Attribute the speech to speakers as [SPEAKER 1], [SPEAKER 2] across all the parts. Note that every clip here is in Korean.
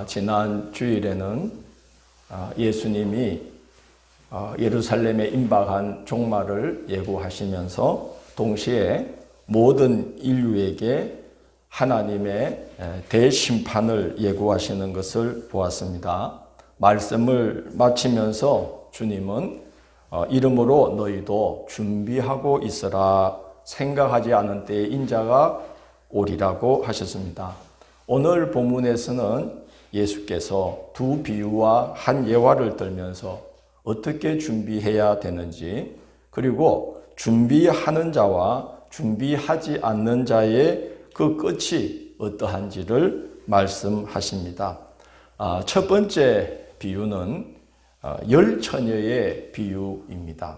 [SPEAKER 1] 지난 주일에는 예수님이 예루살렘에 임박한 종말을 예고하시면서 동시에 모든 인류에게 하나님의 대심판을 예고하시는 것을 보았습니다. 말씀을 마치면서 주님은 이러므로 너희도 준비하고 있어라. 생각하지 않은 때에 인자가 오리라고 하셨습니다. 오늘 본문에서는 예수께서 두 비유와 한 예화를 들면서 어떻게 준비해야 되는지, 그리고 준비하는 자와 준비하지 않는 자의 그 끝이 어떠한지를 말씀하십니다. 첫 번째 비유는 열처녀의 비유입니다.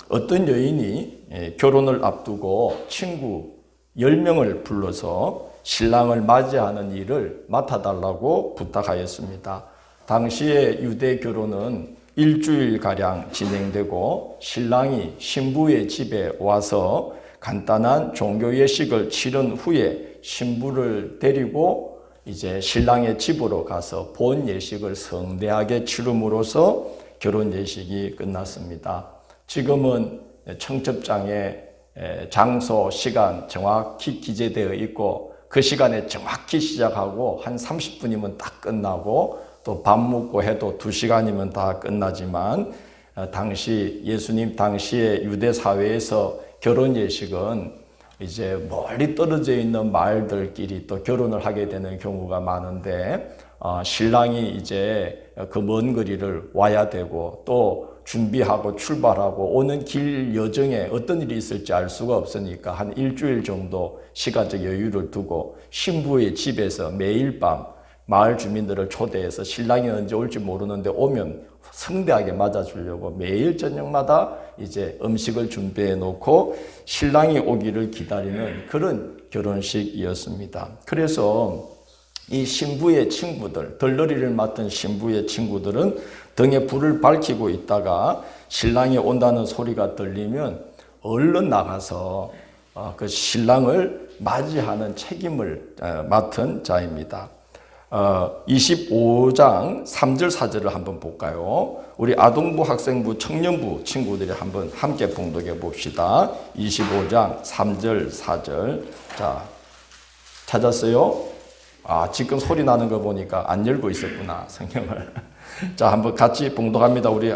[SPEAKER 1] 어떤 여인이 결혼을 앞두고 친구 10명을 불러서 신랑을 맞이하는 일을 맡아달라고 부탁하였습니다. 당시의 유대 결혼은 일주일가량 진행되고 신랑이 신부의 집에 와서 간단한 종교 예식을 치른 후에 신부를 데리고 이제 신랑의 집으로 가서 본 예식을 성대하게 치름으로써 결혼 예식이 끝났습니다. 지금은 청첩장에 장소, 시간 정확히 기재되어 있고 그 시간에 정확히 시작하고 한 30분이면 딱 끝나고 또 밥 먹고 해도 2시간이면 다 끝나지만 예수님 당시의 유대 사회에서 결혼 예식은 이제 멀리 떨어져 있는 마을들끼리 또 결혼을 하게 되는 경우가 많은데 신랑이 이제 그 먼 거리를 와야 되고 또 준비하고 출발하고 오는 길 여정에 어떤 일이 있을지 알 수가 없으니까 한 일주일 정도 시간적 여유를 두고 신부의 집에서 매일 밤 마을 주민들을 초대해서 신랑이 언제 올지 모르는데 오면 성대하게 맞아주려고 매일 저녁마다 이제 음식을 준비해 놓고 신랑이 오기를 기다리는 그런 결혼식이었습니다. 그래서 이 신부의 친구들, 들러리를 맡은 신부의 친구들은 등에 불을 밝히고 있다가 신랑이 온다는 소리가 들리면 얼른 나가서 그 신랑을 맞이하는 책임을 맡은 자입니다. 25장 3절 4절을 한번 볼까요? 우리 아동부, 학생부, 청년부 친구들이 한번 함께 봉독해 봅시다. 25장 3절 4절. 자, 찾았어요? 지금 소리 나는 거 보니까 안 열고 있었구나, 성경을. 자, 한번 같이 봉독합니다. 우리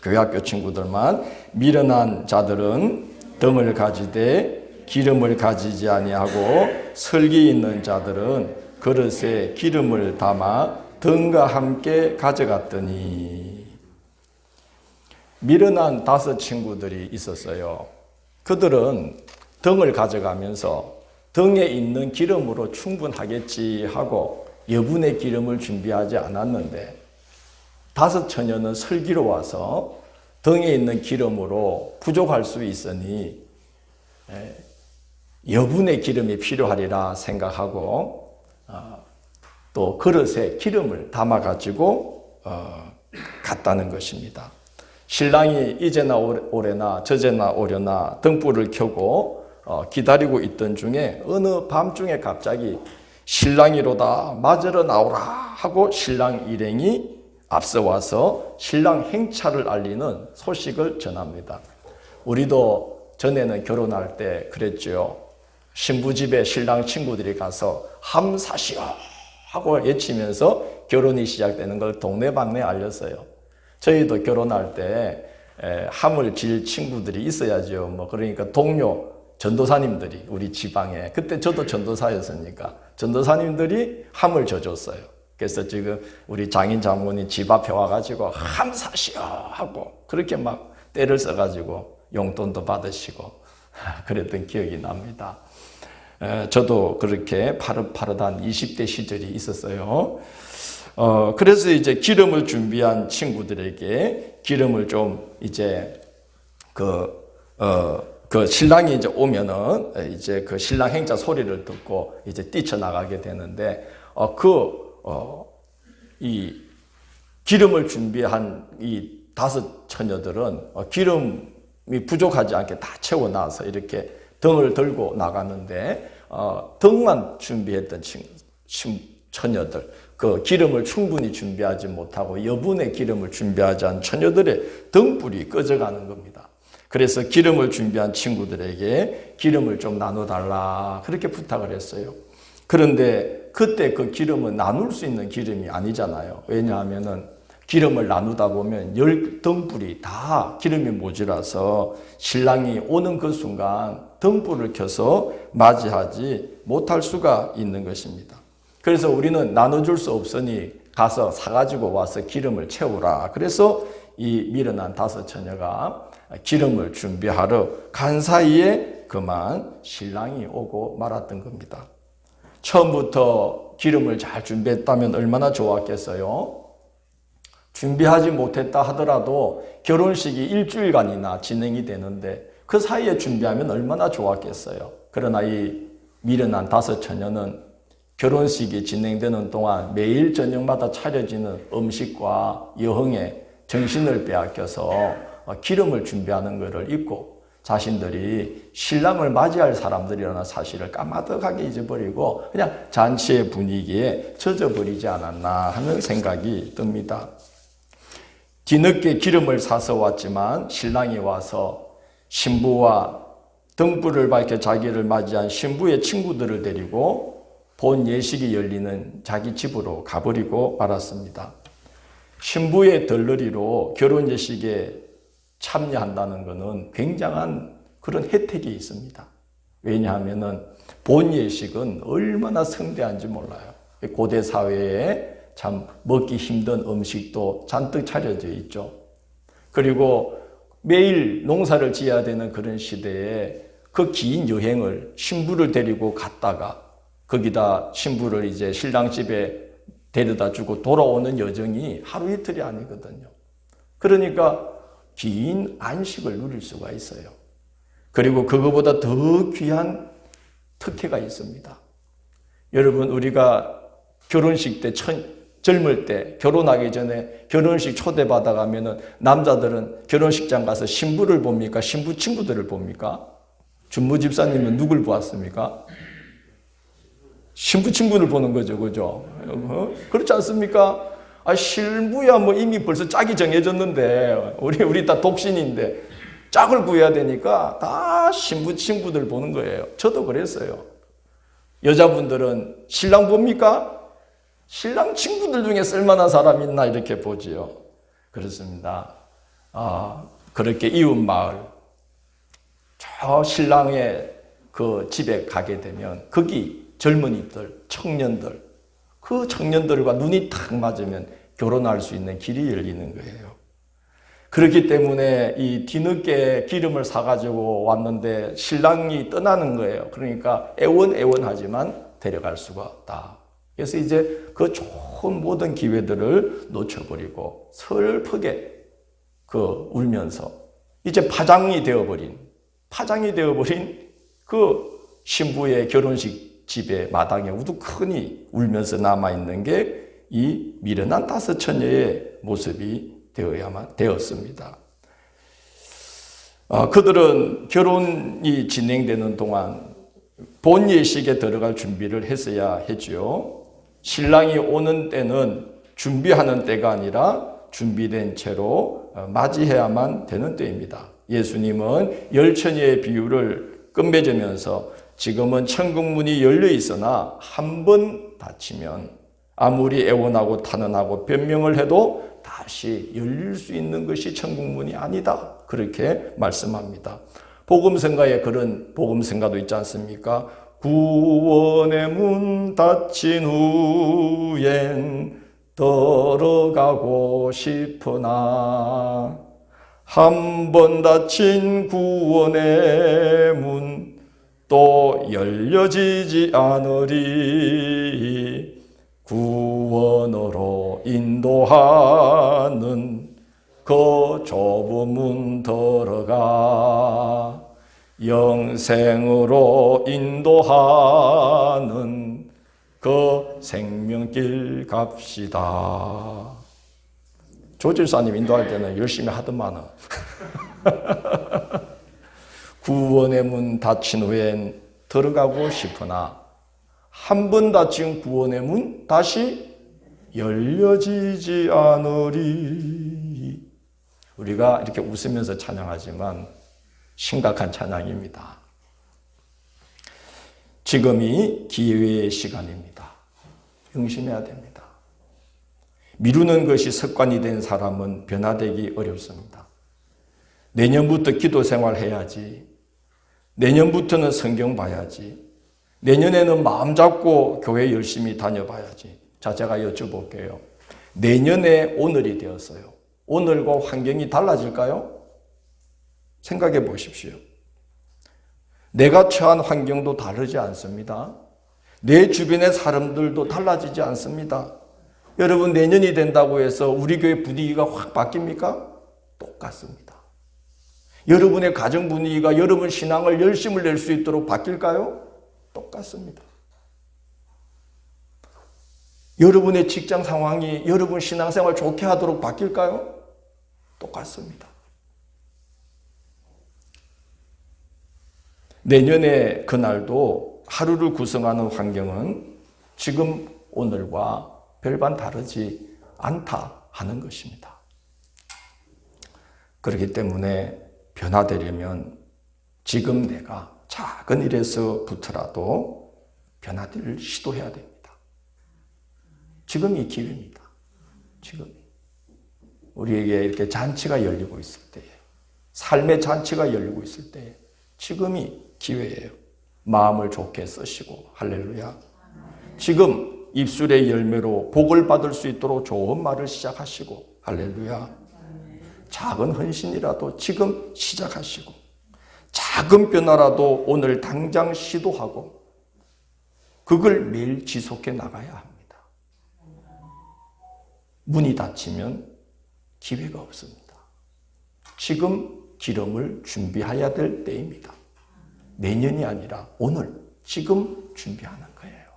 [SPEAKER 1] 교회학교 친구들만. 미련한 자들은 등을 가지되 기름을 가지지 아니하고 설기 있는 자들은 그릇에 기름을 담아 등과 함께 가져갔더니. 미련한 5 친구들이 있었어요. 그들은 등을 가져가면서 등에 있는 기름으로 충분하겠지 하고 여분의 기름을 준비하지 않았는데 5 처녀는 설기로 와서 등에 있는 기름으로 부족할 수 있으니 여분의 기름이 필요하리라 생각하고 또 그릇에 기름을 담아가지고 갔다는 것입니다. 신랑이 이제나 오래나 저제나 오려나 등불을 켜고 기다리고 있던 중에 어느 밤중에 갑자기 신랑이로다 맞으러 나오라 하고 신랑 일행이 앞서 와서 신랑 행차를 알리는 소식을 전합니다. 우리도 전에는 결혼할 때 그랬죠. 신부 집에 신랑 친구들이 가서 함 사시오 하고 외치면서 결혼이 시작되는 걸 동네방네 알렸어요. 저희도 결혼할 때 함을 질 친구들이 있어야죠. 그러니까 동료 전도사님들이 우리 지방에, 그때 저도 전도사였으니까 전도사님들이 함을 져줬어요. 그래서 지금 우리 장인 장모님 집 앞에 와가지고 함 사시오 하고 그렇게 막 때를 써가지고 용돈도 받으시고 그랬던 기억이 납니다. 저도 그렇게 파릇파릇한 20대 시절이 있었어요. 그래서 이제 기름을 준비한 친구들에게 기름을 좀 이제 그 신랑이 이제 오면은 이제 그 신랑 행차 소리를 듣고 이제 뛰쳐나가게 되는데 이 기름을 준비한 이 5 처녀들은 기름이 부족하지 않게 다 채워놔서 이렇게 등을 들고 나갔는데 등만 준비했던 처녀들, 그 기름을 충분히 준비하지 못하고 여분의 기름을 준비하지 않은 처녀들의 등불이 꺼져가는 겁니다. 그래서 기름을 준비한 친구들에게 기름을 좀 나눠달라 그렇게 부탁을 했어요. 그런데 그때 그 기름은 나눌 수 있는 기름이 아니잖아요. 왜냐하면은 기름을 나누다 보면 10등불이 다 기름이 모자라서 신랑이 오는 그 순간 등불을 켜서 맞이하지 못할 수가 있는 것입니다. 그래서 우리는 나눠줄 수 없으니 가서 사가지고 와서 기름을 채우라. 그래서 이 미련한 5 처녀가 기름을 준비하러 간 사이에 그만 신랑이 오고 말았던 겁니다. 처음부터 기름을 잘 준비했다면 얼마나 좋았겠어요? 준비하지 못했다 하더라도 결혼식이 일주일간이나 진행이 되는데 그 사이에 준비하면 얼마나 좋았겠어요. 그러나 이 미련한 5 처녀는 결혼식이 진행되는 동안 매일 저녁마다 차려지는 음식과 여흥에 정신을 빼앗겨서 기름을 준비하는 것을 잊고 자신들이 신랑을 맞이할 사람들이라는 사실을 까마득하게 잊어버리고 그냥 잔치의 분위기에 젖어버리지 않았나 하는 생각이 듭니다. 뒤늦게 기름을 사서 왔지만 신랑이 와서 신부와 등불을 밝혀 자기를 맞이한 신부의 친구들을 데리고 본 예식이 열리는 자기 집으로 가버리고 말았습니다. 신부의 덜러리로 결혼 예식에 참여한다는 것은 굉장한 그런 혜택이 있습니다. 왜냐하면 본 예식은 얼마나 성대한지 몰라요. 고대 사회에 참 먹기 힘든 음식도 잔뜩 차려져 있죠. 그리고 매일 농사를 지어야 되는 그런 시대에 그 긴 여행을 신부를 데리고 갔다가 거기다 신부를 이제 신랑 집에 데려다 주고 돌아오는 여정이 하루 이틀이 아니거든요. 그러니까 긴 안식을 누릴 수가 있어요. 그리고 그거보다 더 귀한 특혜가 있습니다. 여러분, 우리가 결혼식 때 젊을 때 결혼하기 전에 결혼식 초대받아 가면은 남자들은 결혼식장 가서 신부를 봅니까? 신부 친구들을 봅니까? 준무 집사님은 누굴 보았습니까? 신부 친구를 보는 거죠, 그죠? 그렇지 않습니까? 신부야 뭐 이미 벌써 짝이 정해졌는데 우리 다 독신인데 짝을 구해야 되니까 다 신부 친구들 보는 거예요. 저도 그랬어요. 여자분들은 신랑 봅니까? 신랑 친구들 중에 쓸만한 사람 있나 이렇게 보지요. 그렇습니다. 그렇게 이웃 마을 저 신랑의 그 집에 가게 되면 거기 젊은이들, 청년들, 그 청년들과 눈이 탁 맞으면 결혼할 수 있는 길이 열리는 거예요. 그렇기 때문에 이 뒤늦게 기름을 사가지고 왔는데 신랑이 떠나는 거예요. 그러니까 애원하지만 데려갈 수가 없다. 그래서 이제 그 좋은 모든 기회들을 놓쳐버리고 슬프게 울면서 이제 파장이 되어버린 그 신부의 결혼식 집의 마당에 우두커니 울면서 남아있는 게 이 미련한 5 처녀의 모습이 되었습니다. 그들은 결혼이 진행되는 동안 본 예식에 들어갈 준비를 했어야 했지요. 신랑이 오는 때는 준비하는 때가 아니라 준비된 채로 맞이해야만 되는 때입니다. 예수님은 10처녀의 비유를 끝맺으면서 지금은 천국문이 열려 있으나 한 번 닫히면 아무리 애원하고 탄원하고 변명을 해도 다시 열릴 수 있는 것이 천국문이 아니다. 그렇게 말씀합니다. 복음성가에 그런 복음성가도 있지 않습니까? 구원의 문 닫힌 후엔 들어가고 싶으나 한 번 닫힌 구원의 문 또 열려지지 않으리. 구원으로 인도하는 그 좁은 문 들어가 영생으로 인도하는 그 생명길 갑시다. 조질사님 인도할 때는 열심히 하더만은 구원의 문 닫힌 후엔 들어가고 싶으나 한 번 닫힌 구원의 문 다시 열려지지 않으리. 우리가 이렇게 웃으면서 찬양하지만 심각한 찬양입니다. 지금이 기회의 시간입니다. 명심해야 됩니다. 미루는 것이 습관이 된 사람은 변화되기 어렵습니다. 내년부터 기도 생활 해야지. 내년부터는 성경 봐야지. 내년에는 마음 잡고 교회 열심히 다녀봐야지. 자, 제가 여쭤볼게요. 내년에 오늘이 되었어요. 오늘과 환경이 달라질까요? 생각해 보십시오. 내가 처한 환경도 다르지 않습니다. 내 주변의 사람들도 달라지지 않습니다. 여러분, 내년이 된다고 해서 우리 교회 분위기가 확 바뀝니까? 똑같습니다. 여러분의 가정 분위기가 여러분 신앙을 열심을 낼 수 있도록 바뀔까요? 똑같습니다. 여러분의 직장 상황이 여러분 신앙생활 좋게 하도록 바뀔까요? 똑같습니다. 내년의 그날도 하루를 구성하는 환경은 지금 오늘과 별반 다르지 않다 하는 것입니다. 그렇기 때문에 변화되려면 지금 내가 작은 일에서부터라도 변화를 시도해야 됩니다. 지금이 기회입니다. 지금이. 우리에게 이렇게 잔치가 열리고 있을 때에, 삶의 잔치가 열리고 있을 때에 지금이 기회예요. 마음을 좋게 쓰시고 할렐루야. 지금 입술의 열매로 복을 받을 수 있도록 좋은 말을 시작하시고 할렐루야. 작은 헌신이라도 지금 시작하시고 작은 변화라도 오늘 당장 시도하고 그걸 매일 지속해 나가야 합니다. 문이 닫히면 기회가 없습니다. 지금 기름을 준비해야 될 때입니다. 내년이 아니라 오늘, 지금 준비하는 거예요.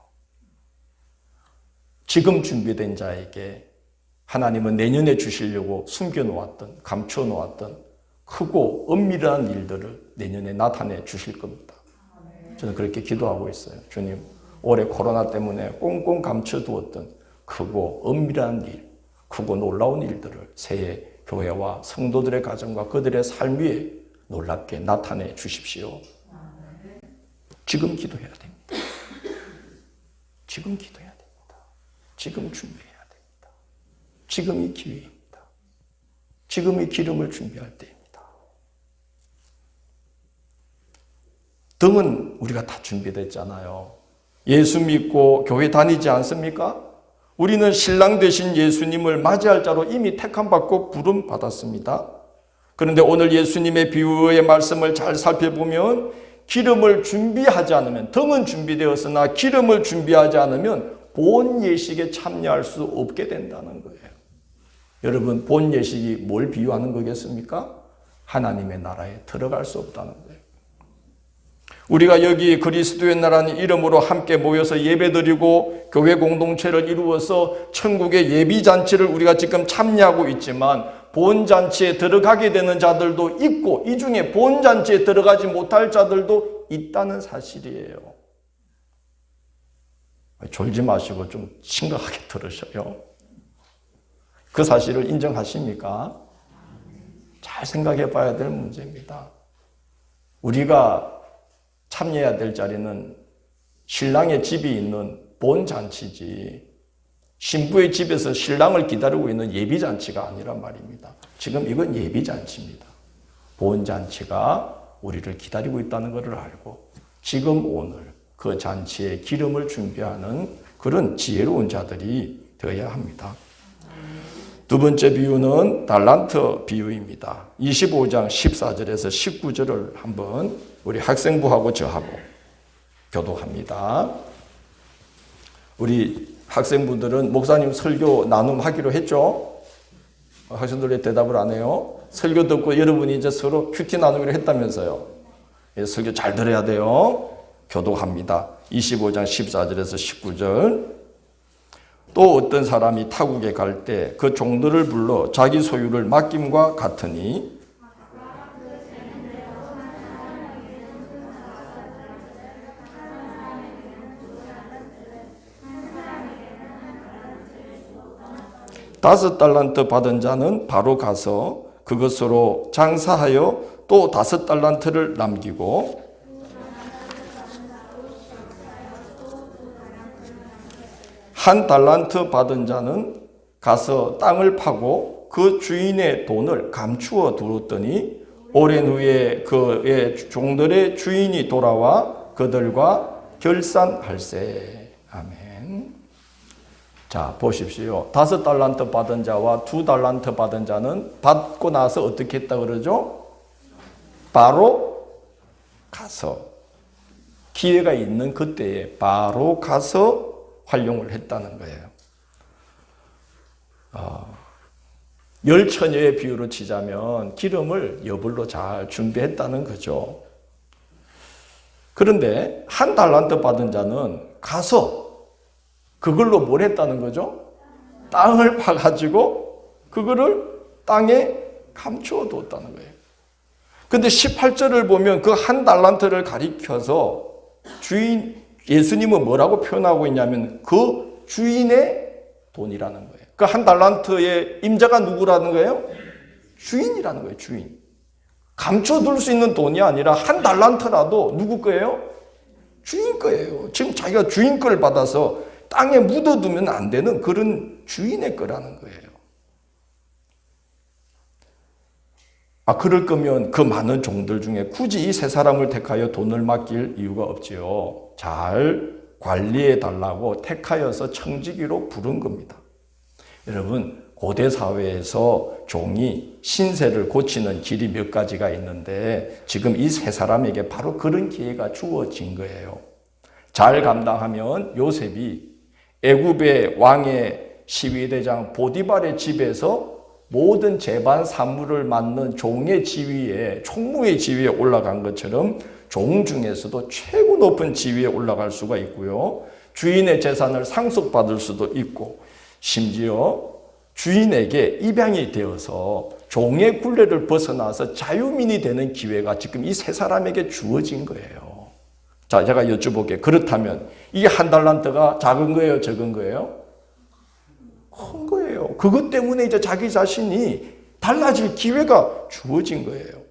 [SPEAKER 1] 지금 준비된 자에게 하나님은 내년에 주시려고 숨겨놓았던, 감춰놓았던 크고 엄밀한 일들을 내년에 나타내 주실 겁니다. 저는 그렇게 기도하고 있어요. 주님, 올해 코로나 때문에 꽁꽁 감춰두었던 크고 엄밀한 일, 크고 놀라운 일들을 새해 교회와 성도들의 가정과 그들의 삶 위에 놀랍게 나타내 주십시오. 지금 기도해야 됩니다. 지금 기도해야 됩니다. 지금 준비해야 됩니다. 지금이 기회입니다. 지금이 기름을 준비할 때입니다. 등은 우리가 다 준비됐잖아요. 예수 믿고 교회 다니지 않습니까? 우리는 신랑 되신 예수님을 맞이할 자로 이미 택함받고 부름받았습니다. 그런데 오늘 예수님의 비유의 말씀을 잘 살펴보면 기름을 준비하지 않으면, 등은 준비되었으나 기름을 준비하지 않으면 본 예식에 참여할 수 없게 된다는 거예요. 여러분, 본 예식이 뭘 비유하는 거겠습니까? 하나님의 나라에 들어갈 수 없다는 거예요. 우리가 여기 그리스도의 나라는 이름으로 함께 모여서 예배드리고 교회 공동체를 이루어서 천국의 예비잔치를 우리가 지금 참여하고 있지만 본잔치에 들어가게 되는 자들도 있고 이 중에 본잔치에 들어가지 못할 자들도 있다는 사실이에요. 졸지 마시고 좀 심각하게 들으셔요. 그 사실을 인정하십니까? 잘 생각해 봐야 될 문제입니다. 우리가 참여해야 될 자리는 신랑의 집이 있는 본잔치지 신부의 집에서 신랑을 기다리고 있는 예비잔치가 아니란 말입니다. 지금 이건 예비잔치입니다. 본잔치가 우리를 기다리고 있다는 것을 알고 지금 오늘 그 잔치에 기름을 준비하는 그런 지혜로운 자들이 되어야 합니다. 두 번째 비유는 달란트 비유입니다. 25장 14절에서 19절을 한번 우리 학생부하고 저하고 교독합니다. 우리 학생분들은 목사님 설교 나눔하기로 했죠? 학생들 왜 대답을 안 해요? 설교 듣고 여러분이 이제 서로 큐티 나누기로 했다면서요. 설교 잘 들어야 돼요. 교독합니다. 25장 14절에서 19절. 또 어떤 사람이 타국에 갈 때 그 종들을 불러 자기 소유를 맡김과 같으니 5달란트 받은 자는 바로 가서 그것으로 장사하여 또 5달란트를 남기고, 한 달란트 받은 자는 가서 땅을 파고 그 주인의 돈을 감추어 두었더니 오랜 후에 그의 종들의 주인이 돌아와 그들과 결산할세. 아멘. 자, 보십시오. 5달란트 받은 자와 2달란트 받은 자는 받고 나서 어떻게 했다 그러죠? 바로 가서, 기회가 있는 그때에 바로 가서 활용을 했다는 거예요. 열처녀의 비유로 치자면 기름을 여불로 잘 준비했다는 거죠. 그런데 한 달란트 받은 자는 가서 그걸로 뭘 했다는 거죠? 땅을 파가지고 그거를 땅에 감추어 두었다는 거예요. 근데 18절을 보면 그 한 달란트를 가리켜서 예수님은 뭐라고 표현하고 있냐면 그 주인의 돈이라는 거예요. 그 한 달란트의 임자가 누구라는 거예요? 주인이라는 거예요, 주인. 감춰둘 수 있는 돈이 아니라 한 달란트라도 누구 거예요? 주인 거예요. 지금 자기가 주인 걸 받아서 땅에 묻어두면 안 되는 그런 주인의 거라는 거예요. 그럴 거면 그 많은 종들 중에 굳이 이 세 사람을 택하여 돈을 맡길 이유가 없지요. 잘 관리해 달라고 택하여서 청지기로 부른 겁니다. 여러분, 고대 사회에서 종이 신세를 고치는 길이 몇 가지가 있는데 지금 이 세 사람에게 바로 그런 기회가 주어진 거예요. 잘 감당하면 요셉이 애굽의 왕의 시위대장 보디발의 집에서 모든 재반 사무를 맡는 종의 지위에, 총무의 지위에 올라간 것처럼 종 중에서도 최고 높은 지위에 올라갈 수가 있고요. 주인의 재산을 상속받을 수도 있고, 심지어 주인에게 입양이 되어서 종의 굴레를 벗어나서 자유민이 되는 기회가 지금 이 세 사람에게 주어진 거예요. 자, 제가 여쭤볼게요. 그렇다면 이게 한 달란트가 작은 거예요, 적은 거예요? 큰 거예요. 그것 때문에 이제 자기 자신이 달라질 기회가 주어진 거예요.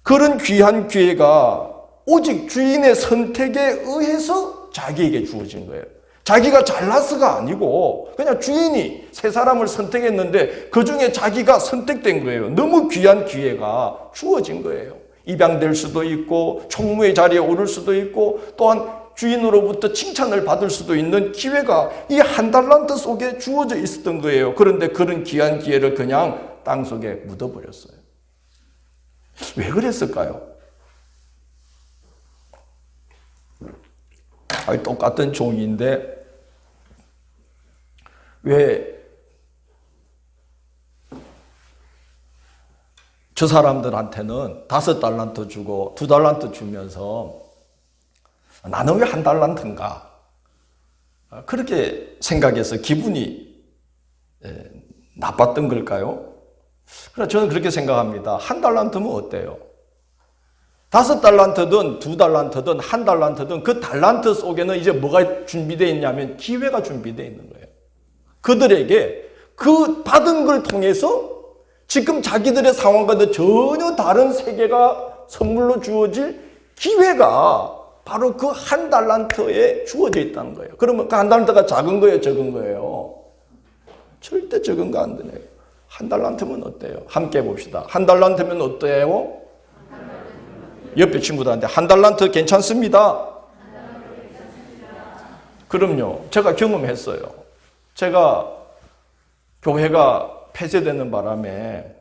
[SPEAKER 1] 그런 귀한 기회가 오직 주인의 선택에 의해서 자기에게 주어진 거예요. 자기가 잘나서가 아니고 그냥 주인이 세 사람을 선택했는데 그 중에 자기가 선택된 거예요. 너무 귀한 기회가 주어진 거예요. 입양될 수도 있고 총무의 자리에 오를 수도 있고 또한 주인으로부터 칭찬을 받을 수도 있는 기회가 이 한 달란트 속에 주어져 있었던 거예요. 그런데 그런 귀한 기회를 그냥 땅 속에 묻어버렸어요. 왜 그랬을까요? 똑같은 종인데 왜 저 사람들한테는 5달란트 주고 2달란트 주면서 나는 왜 한 달란트인가? 그렇게 생각해서 기분이 나빴던 걸까요? 그래서 저는 그렇게 생각합니다. 한 달란트면 어때요? 5달란트든 2달란트든 1달란트든 그 달란트 속에는 이제 뭐가 준비되어 있냐면 기회가 준비되어 있는 거예요. 그들에게 그 받은 걸 통해서 지금 자기들의 상황과는 전혀 다른 세계가 선물로 주어질 기회가 바로 그 한 달란트에 주어져 있다는 거예요. 그러면 그 한 달란트가 작은 거예요, 적은 거예요? 절대 적은 거 안 되네요. 한 달란트면 어때요? 함께 봅시다. 한 달란트면 어때요? 옆에 친구들한테 한 달란트 괜찮습니다. 그럼요. 제가 경험했어요. 제가 교회가 폐쇄되는 바람에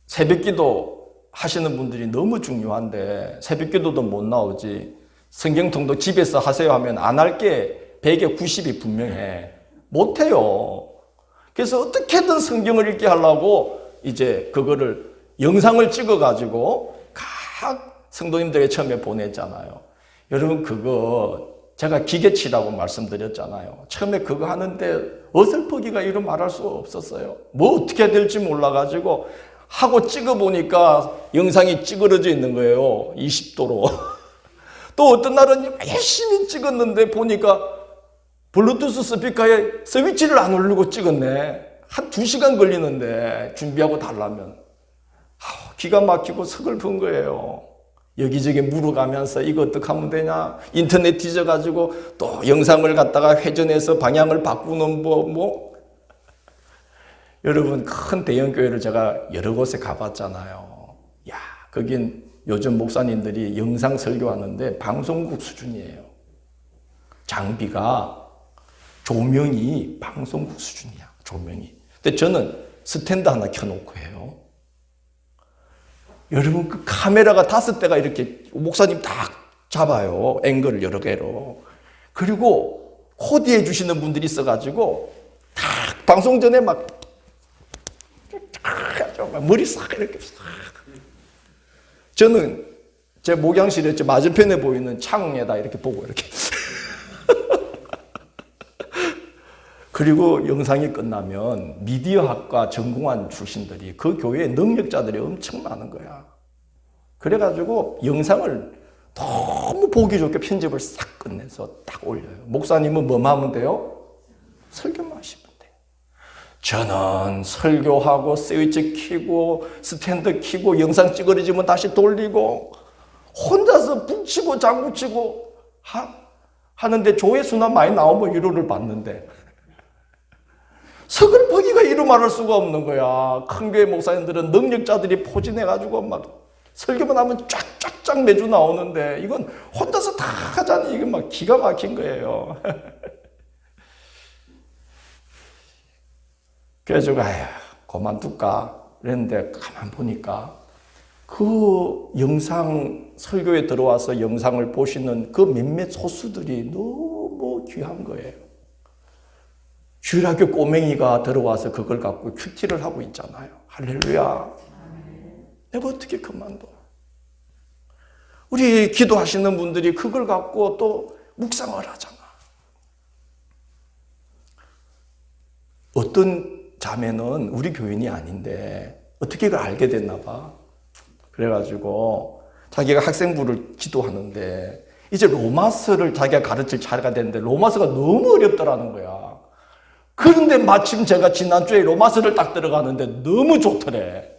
[SPEAKER 1] 새벽기도 하시는 분들이 너무 중요한데 새벽기도도 못 나오지 성경통도 집에서 하세요 하면 안 할 게 100에 90이 분명해. 못해요. 그래서 어떻게든 성경을 읽게 하려고 이제 그거를 영상을 찍어가지고 각 성도님들에게 처음에 보냈잖아요. 여러분 그거 제가 기계치라고 말씀드렸잖아요. 처음에 그거 하는데 어설프기가 이루 말할 수 없었어요. 뭐 어떻게 해야 될지 몰라가지고 하고 찍어보니까 영상이 찌그러져 있는 거예요. 20도로. 또 어떤 날은 열심히 찍었는데 보니까 블루투스 스피커에 스위치를 안 누르고 찍었네. 한 2시간 걸리는데 준비하고 달라면. 기가 막히고 서글픈 거예요. 여기저기 물어가면서 이거 어떻게 하면 되냐. 인터넷 뒤져가지고 또 영상을 갖다가 회전해서 방향을 바꾸는 뭐. 여러분, 큰 대형교회를 제가 여러 곳에 가봤잖아요. 야, 거긴 요즘 목사님들이 영상 설교하는데 방송국 수준이에요. 장비가, 조명이 방송국 수준이야, 조명이. 근데 저는 스탠드 하나 켜놓고 해요. 여러분, 그 카메라가 5대가 이렇게 목사님 딱 잡아요. 앵글을 여러 개로. 그리고 코디해 주시는 분들이 있어가지고 딱 방송 전에 막 머리 싹 이렇게 싹. 저는 제 목양실에 저 맞은편에 보이는 창에다 이렇게 보고 이렇게. 그리고 영상이 끝나면 미디어학과 전공한 출신들이 그 교회에 능력자들이 엄청 많은 거야. 그래가지고 영상을 너무 보기 좋게 편집을 싹 끝내서 딱 올려요. 목사님은 뭐만 하면 돼요? 설교만 하시면 돼요. 저는 설교하고 스위치 켜고 스탠드 켜고 영상 찌그러지면 다시 돌리고 혼자서 붙이고 장구치고 하는데 조회수나 많이 나오면 위로를 받는데 서글퍼기가 이루 말할 수가 없는 거야. 큰 교회 목사님들은 능력자들이 포진해가지고 막 설교만 하면 쫙쫙쫙 매주 나오는데 이건 혼자서 다 하자니 이게 막 기가 막힌 거예요. 그래서 아휴 그만둘까 그랬는데 가만 보니까 그 영상 설교에 들어와서 영상을 보시는 그 몇몇 소수들이 너무 귀한 거예요. 주일학교 꼬맹이가 들어와서 그걸 갖고 큐티를 하고 있잖아요. 할렐루야. 내가 어떻게 그만둬? 우리 기도하시는 분들이 그걸 갖고 또 묵상을 하잖아. 어떤 자매는 우리 교인이 아닌데 어떻게 그걸 알게 됐나 봐. 그래가지고 자기가 학생부를 기도하는데 이제 로마서를 자기가 가르칠 차례가 됐는데 로마서가 너무 어렵더라는 거야. 그런데 마침 제가 지난주에 로마서를 딱 들어가는데 너무 좋더래.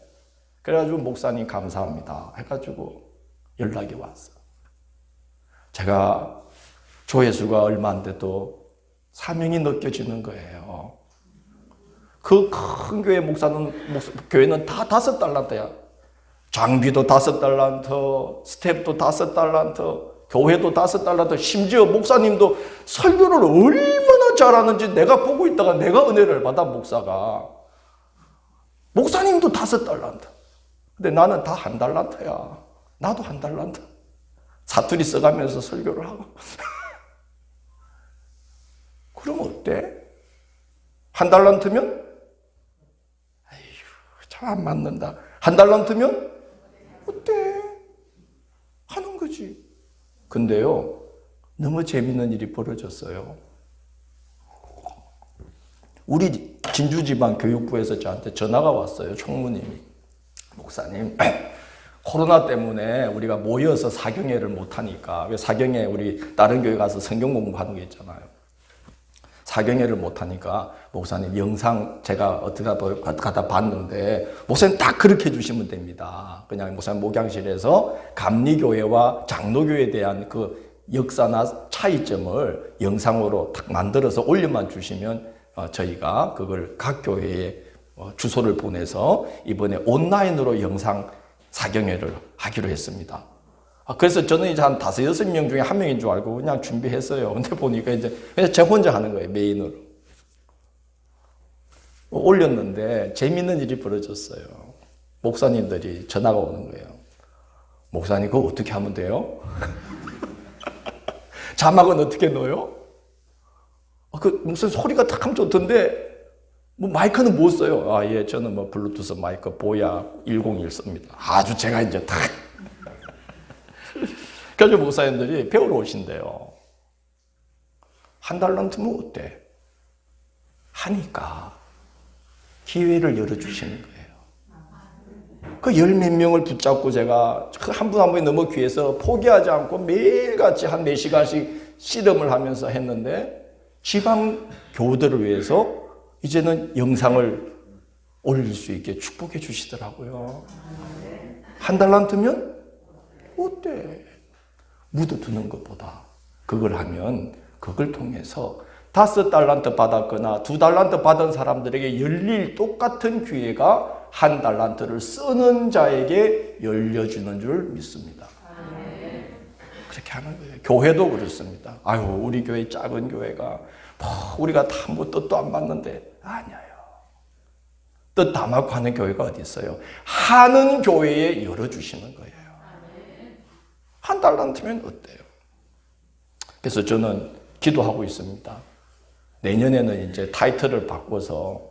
[SPEAKER 1] 그래가지고 목사님 감사합니다 해가지고 연락이 왔어. 제가 조회수가 얼마 안 돼도 사명이 느껴지는 거예요. 그 큰 교회 교회는 다 5달란트야. 장비도 5달란트, 스텝도 5달란트, 교회도 5달란트, 심지어 목사님도 설교를 얼마나 잘하는지 내가 보고 있다가 내가 은혜를 받아, 목사가. 목사님도 5달란트. 근데 나는 다 1달란트야. 나도 1달란트. 사투리 써가면서 설교를 하고. 그럼 어때? 1달란트면? 아휴, 참 안 맞는다. 1달란트면? 어때? 하는 거지. 근데요, 너무 재밌는 일이 벌어졌어요. 우리 진주지방 교육부에서 저한테 전화가 왔어요. 총무님이. 목사님, 코로나 때문에 우리가 모여서 사경회를 못하니까, 왜 사경회 우리 다른 교회 가서 성경 공부하는 게 있잖아요. 사경회를 못하니까 목사님 영상 제가 어떻게 하다 봤는데 목사님 딱 그렇게 해주시면 됩니다. 그냥 목사님 목양실에서 감리교회와 장로교회에 대한 그 역사나 차이점을 영상으로 딱 만들어서 올려만 주시면 저희가 그걸 각 교회에 주소를 보내서 이번에 온라인으로 영상 사경회를 하기로 했습니다. 그래서 저는 이제 한 5, 6명 중에 1명인 줄 알고 그냥 준비했어요. 근데 보니까 이제 그냥 제 혼자 하는 거예요, 메인으로. 올렸는데 재밌는 일이 벌어졌어요. 목사님들이 전화가 오는 거예요. 목사님, 그거 어떻게 하면 돼요? 자막은 어떻게 넣어요? 무슨 소리가 탁 하면 좋던데, 마이크는 뭐 써요? 예, 저는 블루투스 마이크 보야 101 씁니다. 아주 제가 이제 탁. 그래서 목사님들이 배우러 오신대요. 1달란트면 어때? 하니까 기회를 열어주시는 거예요. 그 10몇 명을 붙잡고 제가 한 분 한 분이 너무 귀해서 포기하지 않고 매일같이 한 4시간씩 실험을 하면서 했는데 지방 교우들을 위해서 이제는 영상을 올릴 수 있게 축복해 주시더라고요. 한 달란트면 어때? 묻어두는 것보다 그걸 하면 그걸 통해서 5달란트 받았거나 2달란트 받은 사람들에게 열릴 똑같은 기회가 1달란트를 쓰는 자에게 열려주는 줄 믿습니다. 그렇게 하는 거예요. 교회도 그렇습니다. 아유, 우리 교회 작은 교회가 우리가 다 뭐 뜻도 안 맞는데 아니에요. 뜻 다 맞고 하는 교회가 어디 있어요? 하는 교회에 열어주시는 거예요. 1달란트면 어때요? 그래서 저는 기도하고 있습니다. 내년에는 이제 타이틀을 바꿔서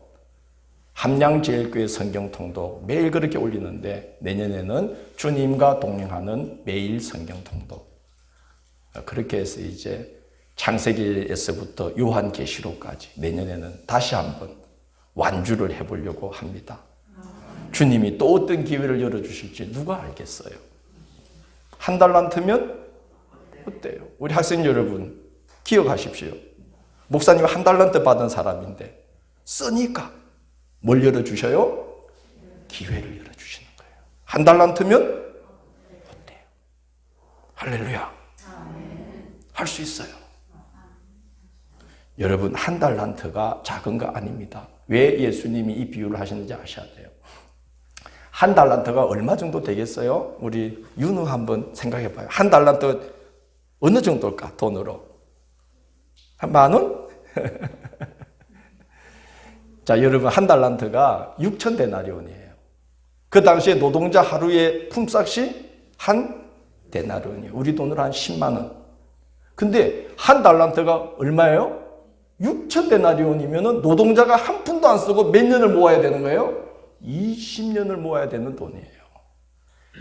[SPEAKER 1] 함양제일교회 성경통독 매일 그렇게 올리는데 내년에는 주님과 동행하는 매일 성경통독 그렇게 해서 이제 창세기에서부터 요한계시록까지 내년에는 다시 한번 완주를 해보려고 합니다. 주님이 또 어떤 기회를 열어주실지 누가 알겠어요? 1달란트면 어때요? 우리 학생 여러분 기억하십시오. 목사님 1달란트 받은 사람인데 쓰니까 뭘 열어주셔요? 기회를 열어주시는 거예요. 1달란트면 어때요? 할렐루야. 할 수 있어요. 여러분 1달란트가 작은 거 아닙니다. 왜 예수님이 이 비유를 하시는지 아셔야 돼요. 1달란트가 얼마 정도 되겠어요? 우리 윤우 한번 생각해 봐요. 1달란트 어느 정도일까? 돈으로. 한 10,000원? 자, 여러분 1달란트가 6,000데나리온이에요. 그 당시에 노동자 하루에 품삯이 1데나리온이에요. 우리 돈으로 한 10만 원. 근데 1달란트가 얼마예요? 6,000데나리온이면 노동자가 한 푼도 안 쓰고 몇 년을 모아야 되는 거예요? 20년을 모아야 되는 돈이에요.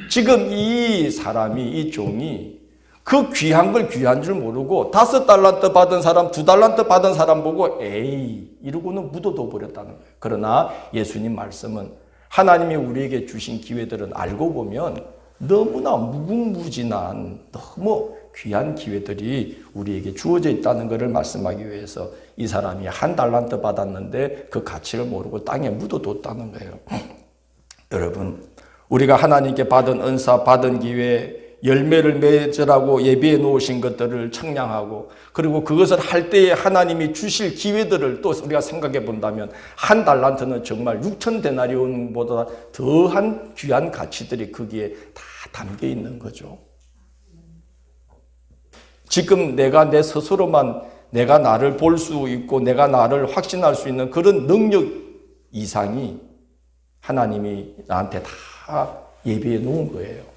[SPEAKER 1] 지금 이 사람이, 이 종이 그 귀한 걸 귀한 줄 모르고 5달란트 받은 사람, 2달란트 받은 사람 보고 에이 이러고는 묻어둬 버렸다는 거예요. 그러나 예수님 말씀은 하나님이 우리에게 주신 기회들은 알고 보면 너무나 무궁무진한 너무 귀한 기회들이 우리에게 주어져 있다는 것을 말씀하기 위해서 이 사람이 1달란트 받았는데 그 가치를 모르고 땅에 묻어뒀다는 거예요. 여러분, 우리가 하나님께 받은 은사, 받은 기회, 열매를 맺으라고 예비해 놓으신 것들을 청량하고 그리고 그것을 할 때에 하나님이 주실 기회들을 또 우리가 생각해 본다면 1달란트는 정말 6,000데나리온보다 더한 귀한 가치들이 거기에 다 담겨 있는 거죠. 지금 내가 내 스스로만 내가 나를 볼 수 있고 내가 나를 확신할 수 있는 그런 능력 이상이 하나님이 나한테 다 예비해 놓은 거예요.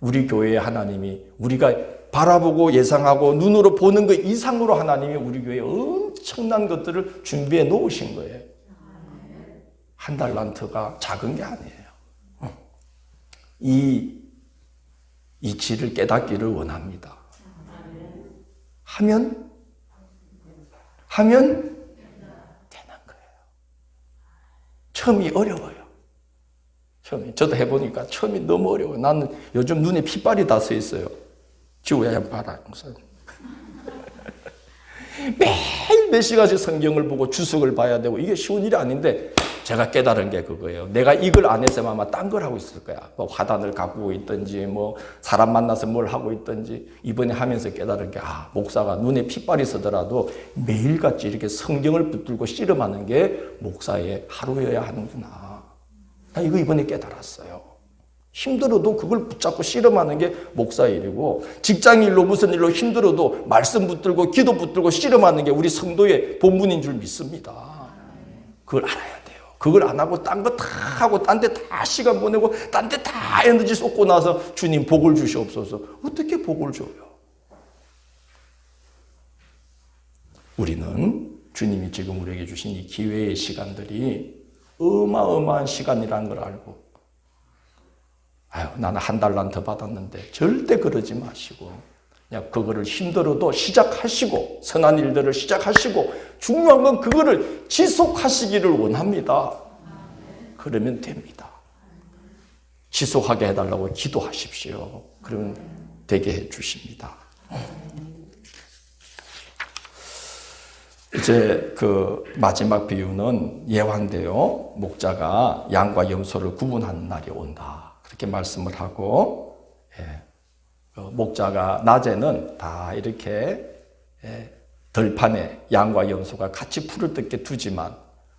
[SPEAKER 1] 우리 교회의 하나님이 우리가 바라보고 예상하고 눈으로 보는 것 이상으로 하나님이 우리 교회에 엄청난 것들을 준비해 놓으신 거예요. 1달란트가 작은 게 아니에요. 이 이치를 깨닫기를 원합니다. 하면 되는 거예요. 처음이 어려워요. 저도 해보니까 처음이 너무 어려워요. 나는 요즘 눈에 핏발이 다 서 있어요. 지우야 한번 봐라. 매일 몇 시간씩 성경을 보고 주석을 봐야 되고 이게 쉬운 일이 아닌데 제가 깨달은 게 그거예요. 내가 이걸 안 했으면 아마 딴 걸 하고 있을 거야. 뭐 화단을 가꾸고 있든지 뭐 사람 만나서 뭘 하고 있든지 이번에 하면서 깨달은 게 목사가 눈에 핏발이 서더라도 매일같이 이렇게 성경을 붙들고 씨름하는 게 목사의 하루여야 하는구나. 나 이거 이번에 깨달았어요. 힘들어도 그걸 붙잡고 씨름하는 게 목사의 일이고 직장 일로 무슨 일로 힘들어도 말씀 붙들고 기도 붙들고 씨름하는 게 우리 성도의 본분인 줄 믿습니다. 그걸 알아야 돼요. 그걸 안 하고 딴 거 다 하고 딴 데 다 시간 보내고 딴 데 다 에너지 쏟고 나서 주님 복을 주시옵소서. 어떻게 복을 줘요? 우리는 주님이 지금 우리에게 주신 이 기회의 시간들이 어마어마한 시간이라는 걸 알고 나는 1달란트 받았는데 절대 그러지 마시고 그냥 그거를 힘들어도 시작하시고 선한 일들을 시작하시고 중요한 건 그거를 지속하시기를 원합니다. 그러면 됩니다. 지속하게 해달라고 기도하십시오. 그러면 되게 해주십니다. 이제 그 마지막 비유는 예화인데요. 목자가 양과 염소를 구분하는 날이 온다. 그렇게 말씀을 하고, 목자가 낮에는 다 이렇게 들판에 양과 염소가 같이 풀을 뜯게 두지만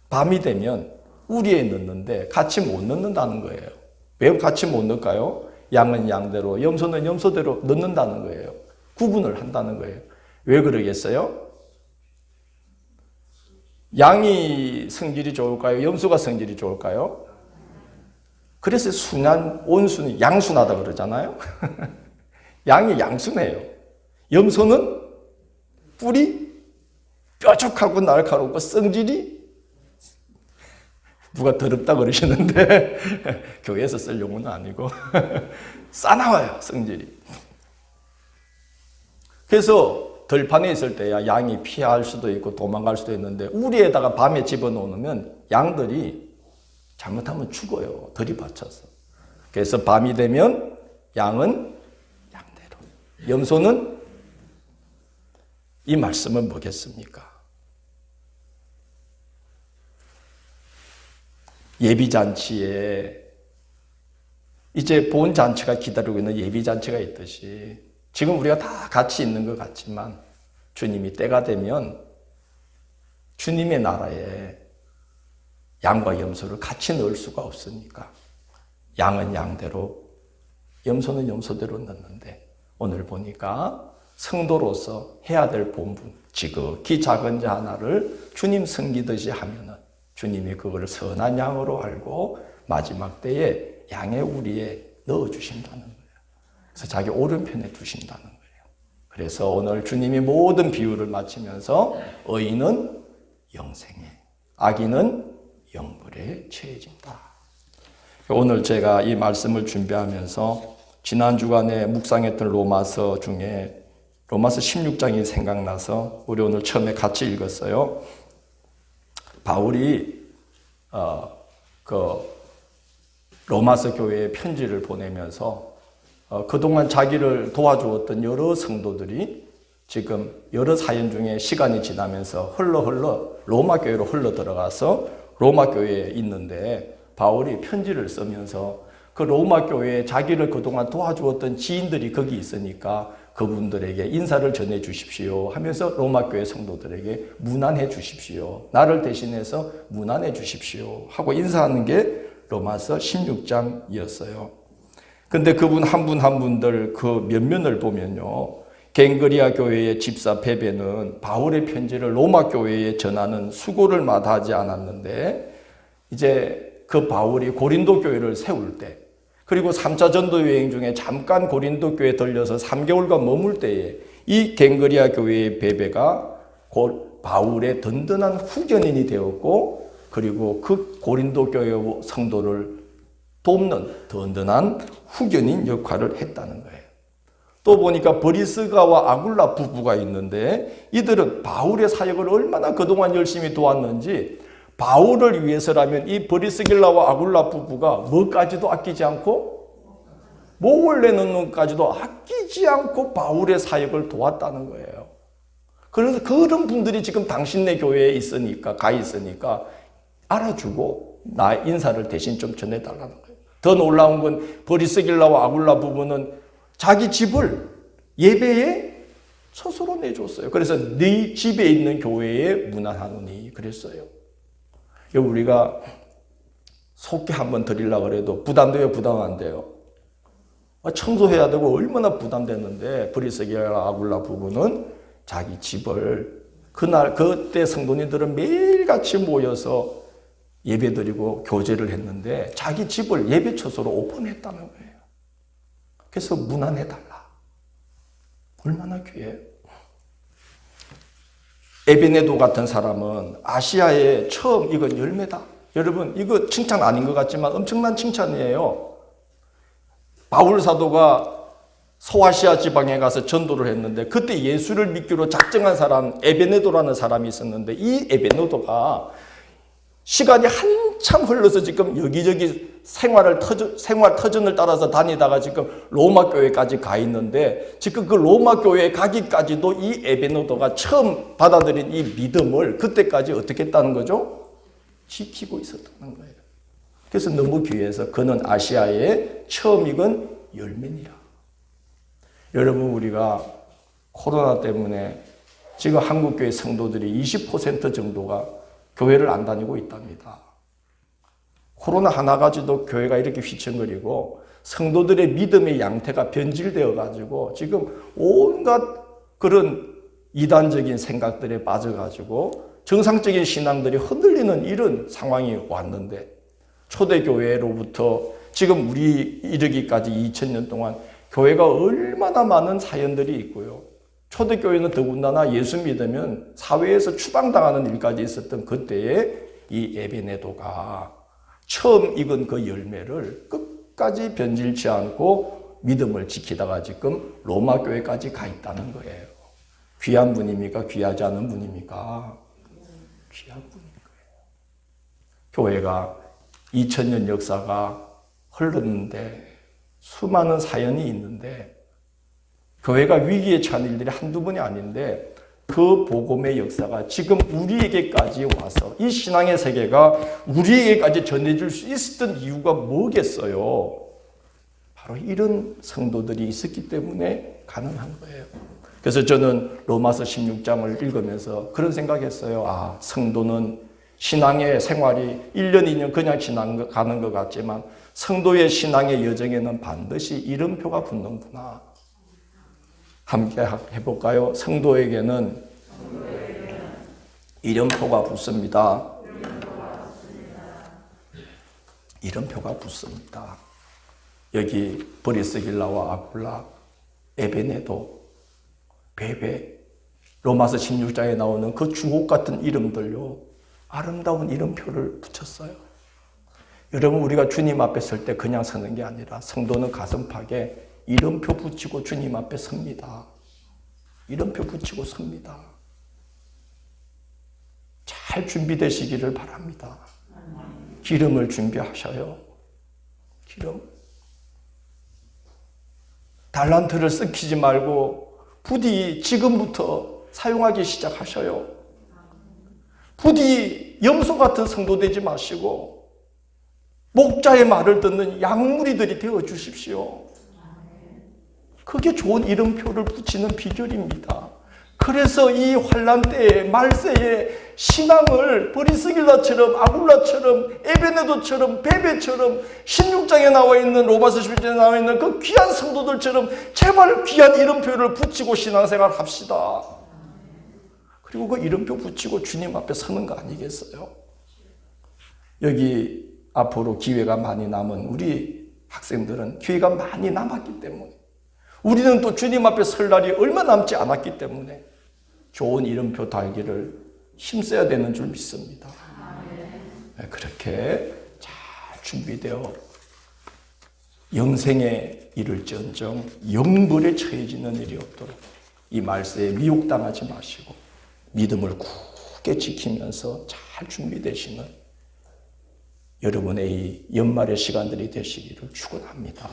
[SPEAKER 1] 밤이 되면 우리에 넣는데 같이 못 넣는다는 거예요. 왜 같이 못 넣을까요? 양은 양대로, 염소는 염소대로 넣는다는 거예요. 구분을 한다는 거예요. 왜 그러겠어요? 양이 성질이 좋을까요? 염소가 성질이 좋을까요? 그래서 온순히, 양순하다 그러잖아요. 양이 양순해요. 염소는 뿔이 뾰족하고 날카롭고 성질이 누가 더럽다 그러시는데 교회에서 쓸 용어는 아니고 싸나워요, 성질이. 그래서 들판에 있을 때야 양이 피할 수도 있고 도망갈 수도 있는데 우리에다가 밤에 집어넣으면 양들이 잘못하면 죽어요, 들이받쳐서. 그래서 밤이 되면 양은 양대로, 염소는 이 말씀은 뭐겠습니까? 예비잔치에 이제 본잔치가 기다리고 있는 예비잔치가 있듯이 지금 우리가 다 같이 있는 것 같지만 주님이 때가 되면 주님의 나라에 양과 염소를 같이 넣을 수가 없으니까 양은 양대로, 염소는 염소대로 넣는데 오늘 보니까 성도로서 해야 될 본분, 지극히 작은 자 하나를 주님 섬기듯이 하면은 주님이 그걸 선한 양으로 알고 마지막 때에 양의 우리에 넣어주신다는 거예요. 그래서 자기 오른편에 두신다는 거예요. 그래서 오늘 주님이 모든 비유를 마치면서 의인은 영생에, 악인은 영불에 처해진다. 오늘 제가 이 말씀을 준비하면서 지난 주간에 묵상했던 로마서 중에 로마서 16장이 생각나서 우리 오늘 처음에 같이 읽었어요. 바울이 로마서 교회에 편지를 보내면서 그동안 자기를 도와주었던 여러 성도들이 지금 여러 사연 중에 시간이 지나면서 흘러 로마 교회로 흘러 들어가서 로마 교회에 있는데 바울이 편지를 쓰면서 그 로마 교회에 자기를 그동안 도와주었던 지인들이 거기 있으니까 그분들에게 인사를 전해 주십시오 하면서 로마 교회 성도들에게 문안해 주십시오. 나를 대신해서 문안해 주십시오 하고 인사하는 게 로마서 16장이었어요. 근데 그분 한 분 한 분들 그 면면을 보면요. 갱그리아 교회의 집사 베베는 바울의 편지를 로마 교회에 전하는 수고를 마다하지 않았는데 이제 그 바울이 고린도 교회를 세울 때 그리고 3차 전도 여행 중에 잠깐 고린도 교회에 들려서 3개월간 머물 때에 이 갱그리아 교회의 베베가 바울의 든든한 후견인이 되었고 그리고 그 고린도 교회 성도를 돕는 든든한 후견인 역할을 했다는 거예요. 또 보니까 브리스가와 아굴라 부부가 있는데 이들은 바울의 사역을 얼마나 그동안 열심히 도왔는지 바울을 위해서라면 이 브리스길라와 아굴라 부부가 뭐까지도 아끼지 않고 목을 내놓는 것까지도 아끼지 않고 바울의 사역을 도왔다는 거예요. 그래서 그런 분들이 지금 당신네 교회에 가 있으니까 알아주고 나 인사를 대신 좀 전해달라는 거예요. 더 놀라운 건 브리스길라와 아굴라 부부는 자기 집을 예배에 스스로 내줬어요. 그래서 네 집에 있는 교회에 문안하노니 그랬어요. 우리가 속기 한번 드리려고 해도 부담돼요, 부담 안 돼요? 청소해야 되고 얼마나 부담되는데 브리스길라 아굴라 부부는 자기 집을 그때 성도님들은 매일같이 모여서 예배드리고 교제를 했는데 자기 집을 예배 처소로 오픈했다는 거예요. 그래서 문안해달라. 얼마나 귀해요. 에베네도 같은 사람은 아시아에 처음 익은 열매다. 여러분 이거 칭찬 아닌 것 같지만 엄청난 칭찬이에요. 바울 사도가 소아시아 지방에 가서 전도를 했는데 그때 예수를 믿기로 작정한 사람 에베네도라는 사람이 있었는데 이 에베네도가 시간이 한참 흘러서 지금 여기저기 생활 터전을 따라서 다니다가 지금 로마 교회까지 가 있는데, 지금 그 로마 교회에 가기까지도 이 에베네도가 처음 받아들인 이 믿음을 그때까지 어떻게 했다는 거죠? 지키고 있었다는 거예요. 그래서 너무 귀해서 그는 아시아의 처음 익은 열매니라. 여러분, 우리가 코로나 때문에 지금 한국교회 성도들이 20% 정도가 교회를 안 다니고 있답니다. 코로나 하나 가지고 교회가 이렇게 휘청거리고 성도들의 믿음의 양태가 변질되어 가지고 지금 온갖 그런 이단적인 생각들에 빠져가지고 정상적인 신앙들이 흔들리는 이런 상황이 왔는데, 초대교회로부터 지금 우리 이르기까지 2000년 동안 교회가 얼마나 많은 사연들이 있고요. 초대교회는 더군다나 예수 믿으면 사회에서 추방당하는 일까지 있었던 그때에 이 에베네도가 처음 익은 그 열매를 끝까지 변질치 않고 믿음을 지키다가 지금 로마 교회까지 가 있다는 거예요. 귀한 분입니까? 귀하지 않은 분입니까? 귀한 분인 거예요. 교회가 2000년 역사가 흘렀는데 수많은 사연이 있는데, 교회가 위기에 처한 일들이 한두 번이 아닌데, 그 복음의 역사가 지금 우리에게까지 와서 이 신앙의 세계가 우리에게까지 전해질 수 있었던 이유가 뭐겠어요? 바로 이런 성도들이 있었기 때문에 가능한 거예요. 그래서 저는 로마서 16장을 읽으면서 그런 생각했어요. 아, 성도는 신앙의 생활이 1년, 2년 그냥 지나가는 것 같지만 성도의 신앙의 여정에는 반드시 이름표가 붙는구나. 함께 해볼까요? 성도에게는 이름표가 붙습니다. 이름표가 붙습니다. 여기 브리스길라와 아굴라, 에베네도, 베베, 로마서 16장에 나오는 그 주옥 같은 이름들요, 아름다운 이름표를 붙였어요. 여러분, 우리가 주님 앞에 설 때 그냥 서는 게 아니라 성도는 가슴팍에 이름표 붙이고 주님 앞에 섭니다. 이름표 붙이고 섭니다. 잘 준비되시기를 바랍니다. 기름을 준비하셔요. 기름. 달란트를 썩히지 말고 부디 지금부터 사용하기 시작하셔요. 부디 염소 같은 성도 되지 마시고 목자의 말을 듣는 양무리들이 되어 주십시오. 그게 좋은 이름표를 붙이는 비결입니다. 그래서 이 환난 때에, 말세에 신앙을 브리스길라처럼, 아굴라처럼, 에베네도처럼, 베베처럼 16장에 나와 있는, 로마서 11장에 나와 있는 그 귀한 성도들처럼 제발 귀한 이름표를 붙이고 신앙생활 합시다. 그리고 그 이름표 붙이고 주님 앞에 서는 거 아니겠어요? 여기 앞으로 기회가 많이 남은 우리 학생들은 기회가 많이 남았기 때문에, 우리는 또 주님 앞에 설 날이 얼마 남지 않았기 때문에 좋은 이름표 달기를 힘써야 되는 줄 믿습니다. 그렇게 잘 준비되어 영생에 이를지언정 영벌에 처해지는 일이 없도록 이 말세에 미혹당하지 마시고 믿음을 굳게 지키면서 잘 준비되시는 여러분의 이 연말의 시간들이 되시기를 축원합니다.